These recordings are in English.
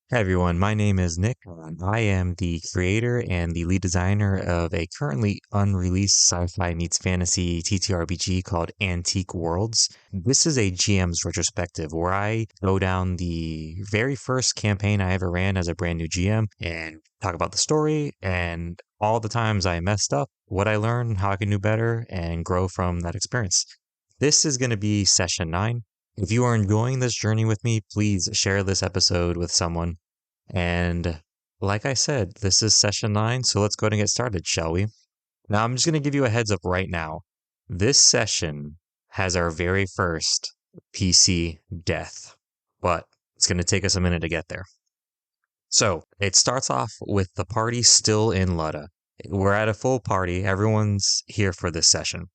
Hi everyone, my name is Nick. And I am the creator and the lead designer of a currently unreleased sci-fi meets fantasy TTRPG called Antique Worlds. This is a GM's retrospective where I go down the very first campaign I ever ran as a brand new GM and talk about the story and all the times I messed up, what I learned, how I can do better, and grow from that experience. This is going to be session 9. If you are enjoying this journey with me, please share this episode with someone. And like I said, this is session 9, so let's go ahead and get started, shall we? Now, I'm just going to give you a heads up right now. This session has our very first PC death, but it's going to take us a minute to get there. So it starts off with the party still in Ludda. We're at a full party. Everyone's here for this session.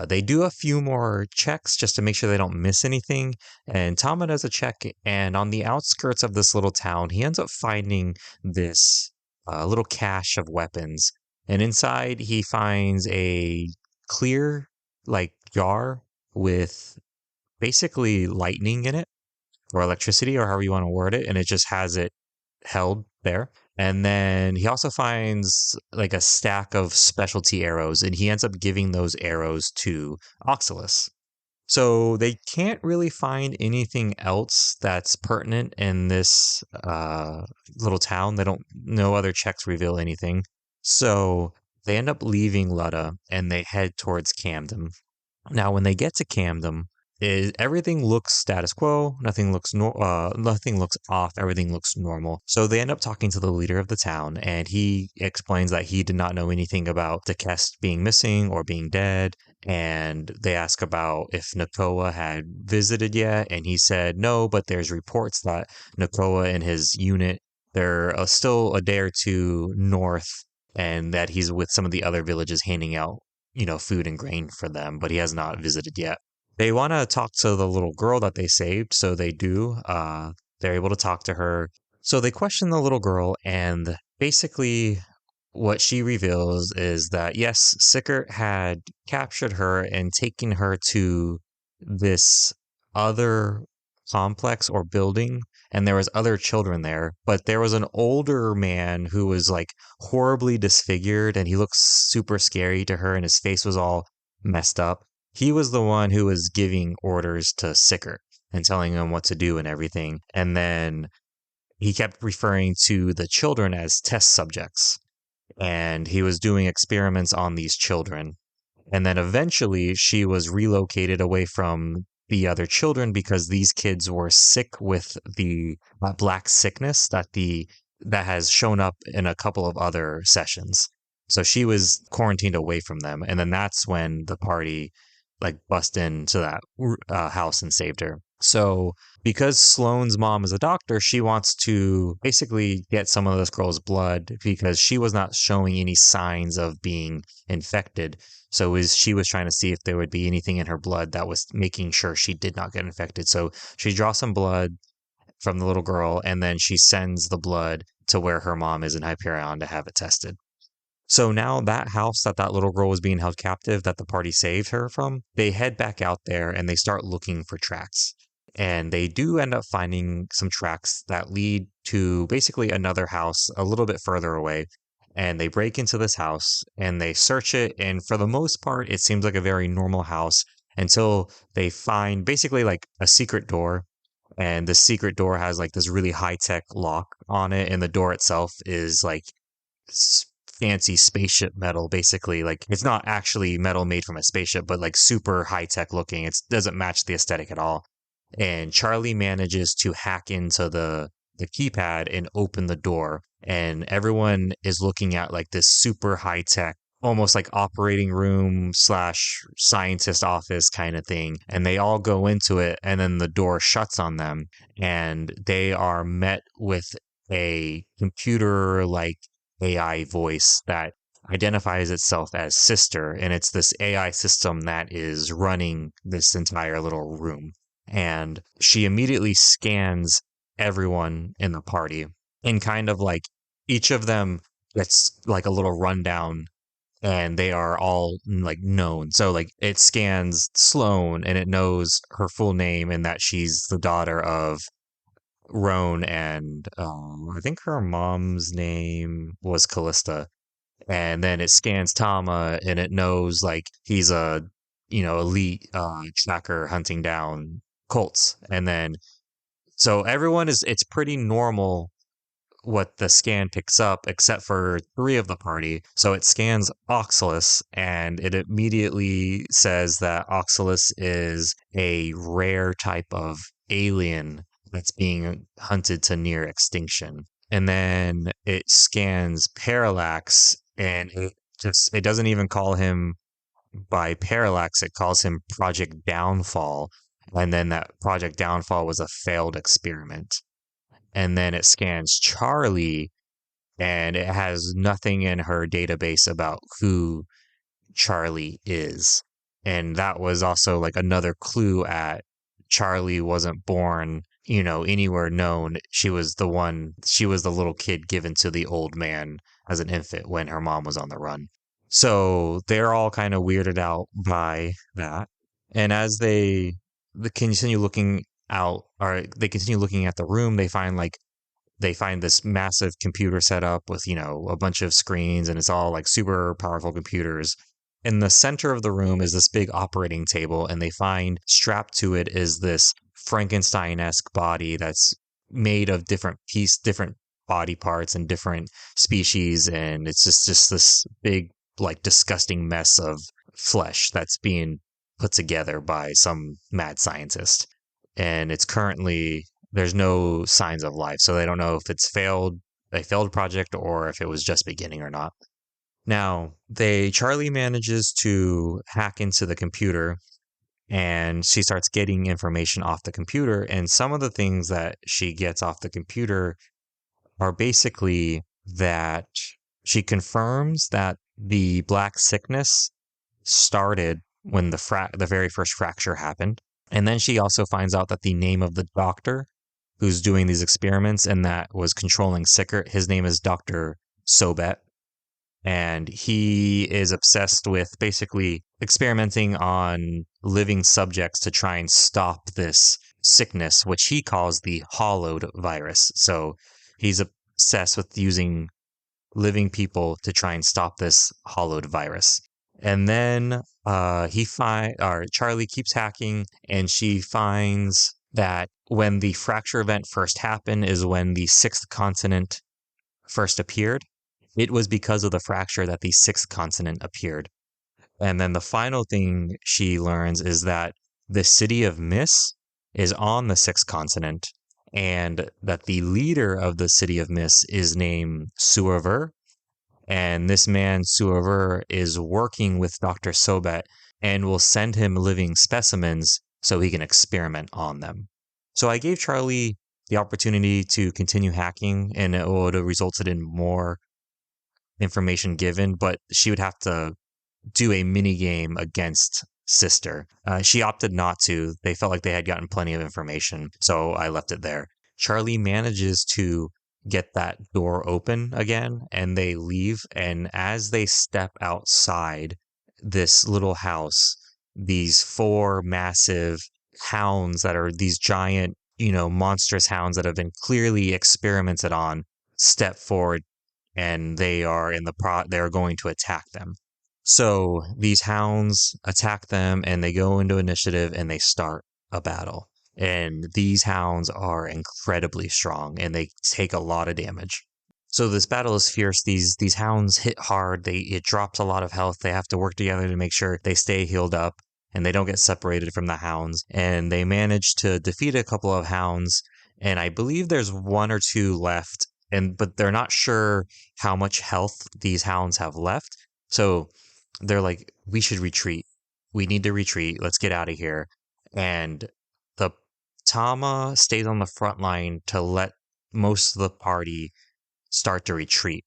They do a few more checks just to make sure they don't miss anything. And Tama does a check, and on the outskirts of this little town, he ends up finding this little cache of weapons. And inside, he finds a clear, like, jar with basically lightning in it, or electricity, or however you want to word it. And it just has it held there. And then he also finds like a stack of specialty arrows, and he ends up giving those arrows to Oxalis. So they can't really find anything else that's pertinent in this little town. They don't, no other checks reveal anything. So they end up leaving Ludda and they head towards Camden. Now, when they get to Camden, everything looks status quo. Nothing looks nothing looks off. Everything looks normal. So they end up talking to the leader of the town, and he explains that he did not know anything about Dekest being missing or being dead. And they ask about if Nakoa had visited yet, and he said no, but there's reports that Nakoa and his unit they're still a day or two north, and that he's with some of the other villages handing out food and grain for them, but he has not visited yet. They want to talk to the little girl that they saved, so they do. They're able to talk to her. So they question the little girl, and basically, what she reveals is that yes, Sickert had captured her and taken her to this other complex or building, and there was other children there, but there was an older man who was like horribly disfigured, and he looked super scary to her, and his face was all messed up. He was the one who was giving orders to Sickert and telling him what to do and everything. And then he kept referring to the children as test subjects. And he was doing experiments on these children. And then eventually she was relocated away from the other children because these kids were sick with the black sickness that has shown up in a couple of other sessions. So she was quarantined away from them. And then that's when the party like bust into that house and saved her. So because Sloane's mom is a doctor, she wants to basically get some of this girl's blood because she was not showing any signs of being infected. So she was trying to see if there would be anything in her blood that was making sure she did not get infected. So she draws some blood from the little girl, and then she sends the blood to where her mom is in Hyperion to have it tested. So now that house that little girl was being held captive, that the party saved her from, they head back out there and they start looking for tracks. And they do end up finding some tracks that lead to basically another house a little bit further away. And they break into this house and they search it. And for the most part, it seems like a very normal house until they find basically like a secret door. And the secret door has like this really high tech lock on it. And the door itself is like fancy spaceship metal, basically. Like it's not actually metal made from a spaceship, but like super high tech looking. It doesn't match the aesthetic at all. And Charli manages to hack into the keypad and open the door. And everyone is looking at like this super high tech, almost like operating room slash scientist office kind of thing. And they all go into it, and then the door shuts on them, and they are met with a computer like AI voice that identifies itself as Sister, and it's this AI system that is running this entire little room. And she immediately scans everyone in the party, and kind of like each of them gets like a little rundown, and they are all like known. So like it scans Sloane and it knows her full name and that she's the daughter of Roan, and I think her mom's name was Callista. And then it scans Tama, and it knows like he's a elite tracker hunting down cults. And then so everyone is it's pretty normal what the scan picks up, except for three of the party. So it scans Oxalis, and it immediately says that Oxalis is a rare type of alien that's being hunted to near extinction. And then it scans Parallax, and it doesn't even call him by Parallax, it calls him Project Downfall. And then that Project Downfall was a failed experiment. And then it scans Charli, and it has nothing in her database about who Charli is. And that was also like another clue at Charli wasn't born, anywhere known. She was the little kid given to the old man as an infant when her mom was on the run. So they're all kind of weirded out by that. And as they continue looking out, or they continue looking at the room, they find this massive computer setup with, a bunch of screens, and it's all like super powerful computers. In the center of the room is this big operating table, and they find strapped to it is this Frankenstein-esque body that's made of different body parts and different species, and it's just this big, like, disgusting mess of flesh that's being put together by some mad scientist. And it's currently there's no signs of life, so they don't know if it's a failed project, or if it was just beginning or not. Now, Charli manages to hack into the computer, and she starts getting information off the computer, and some of the things that she gets off the computer are basically that she confirms that the black sickness started when the very first fracture happened. And then she also finds out that the name of the doctor who's doing these experiments and that was controlling Sickert, his name is Dr. Sobet. And he is obsessed with basically experimenting on living subjects to try and stop this sickness, which he calls the hollowed virus. So he's obsessed with using living people to try and stop this hollowed virus. And then Charli keeps hacking, and she finds that when the fracture event first happened is when the sixth continent first appeared. It was because of the fracture that the sixth continent appeared. And then the final thing she learns is that the city of Miss is on the sixth continent, and that the leader of the city of Miss is named Suaver. And this man, Suaver, is working with Dr. Sobet and will send him living specimens so he can experiment on them. So I gave Charli the opportunity to continue hacking, and it would have resulted in more information given, but she would have to do a mini game against Sister. She opted not to. They felt like they had gotten plenty of information, so I left it there. Charli manages to get that door open again, and they leave. And as they step outside this little house, these four massive hounds that are these giant, monstrous hounds that have been clearly experimented on step forward, and they are they're going to attack them. So these hounds attack them, and they go into initiative, and they start a battle. And these hounds are incredibly strong, and they take a lot of damage. So this battle is fierce. These hounds hit hard. It drops a lot of health. They have to work together to make sure they stay healed up and they don't get separated from the hounds. And they manage to defeat a couple of hounds, and I believe there's one or two left, but they're not sure how much health these hounds have left. So they're like, we should retreat. We need to retreat. Let's get out of here. And the Tama stays on the front line to let most of the party start to retreat.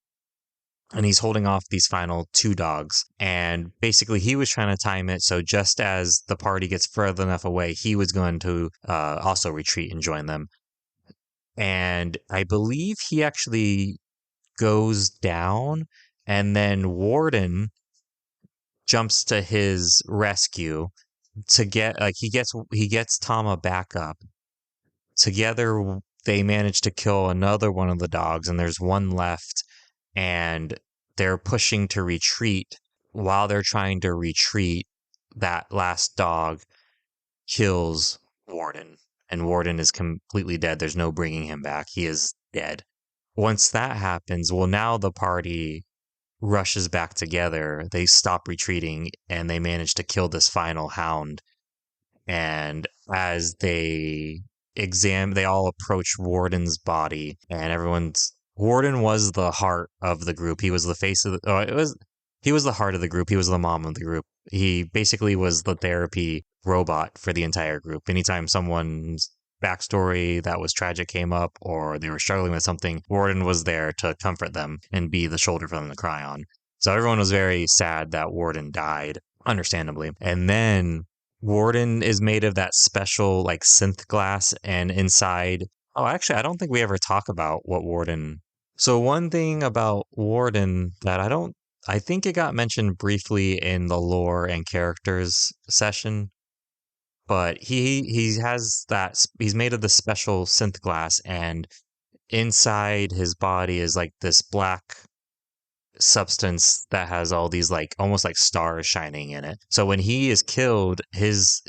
And he's holding off these final two dogs. And basically, he was trying to time it so just as the party gets further enough away, he was going to also retreat and join them. And I believe he actually goes down, and then Warden jumps to his rescue to get he gets Tama back up together they manage to kill another one of the dogs, and there's one left, and they're pushing to retreat. While they're trying to retreat, that last dog kills Warden, and Warden is completely dead. There's no bringing him back. He is dead. Once that happens, well, now the party rushes back together. They stop retreating, and they manage to kill this final hound. And as they all approach Warden's body, and Warden was the heart of the group. He was the face of he was the heart of the group. He was the mom of the group. He basically was the therapy robot for the entire group. Anytime someone's backstory that was tragic came up, or they were struggling with something, Warden was there to comfort them and be the shoulder for them to cry on. So everyone was very sad that Warden died, understandably. And then Warden is made of that special like synth glass, and inside. Oh, actually, I don't think we ever talk about what Warden. So one thing about Warden that I think it got mentioned briefly in the lore and characters session, but he's made of the special synth glass, and inside his body is like this black substance that has all these like almost like stars shining in it. So when he is killed, his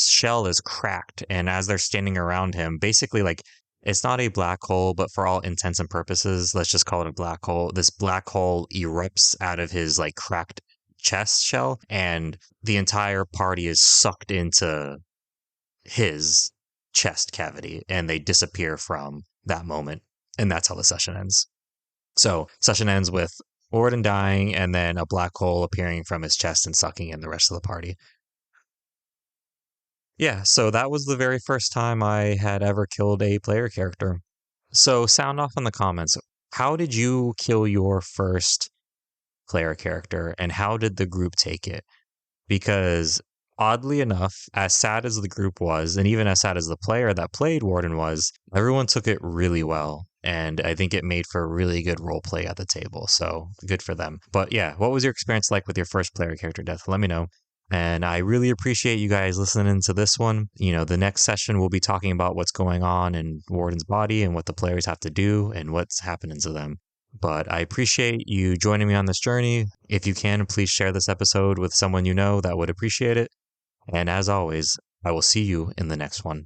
shell is cracked, and as they're standing around him, basically like it's not a black hole, but for all intents and purposes, let's just call it a black hole. This black hole erupts out of his like cracked chest shell, and the entire party is sucked into his chest cavity, and they disappear from that moment. And that's how the session ends. So session ends with Warden dying, and then a black hole appearing from his chest and sucking in the rest of the party. Yeah, so that was the very first time I had ever killed a player character. So sound off in the comments. How did you kill your first player character, and how did the group take it? Because oddly enough, as sad as the group was, and even as sad as the player that played Warden was, everyone took it really well. And I think it made for really good role play at the table. So good for them. But yeah, what was your experience like with your first player character death? Let me know. And I really appreciate you guys listening to this one. The next session we'll be talking about what's going on in Warden's body and what the players have to do and what's happening to them. But I appreciate you joining me on this journey. If you can, please share this episode with someone you know that would appreciate it. And as always, I will see you in the next one.